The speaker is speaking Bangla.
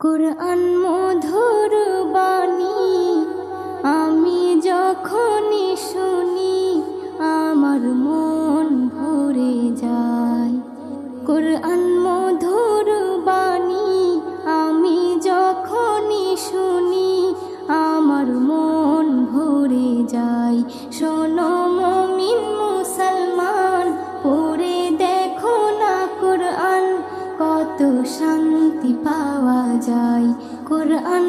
কুরআন মধুর বাণী আমি যখনই শুনি আমার মন ভরে যায়। কুরআন মধুর বাণী আমি যখনই শুনি আমার মন ভরে যায়। শোনো মুমিন মুসলমান, পড়ে দেখো না কুরআন, কত শান্তি পাওয়া যায়। কুরআন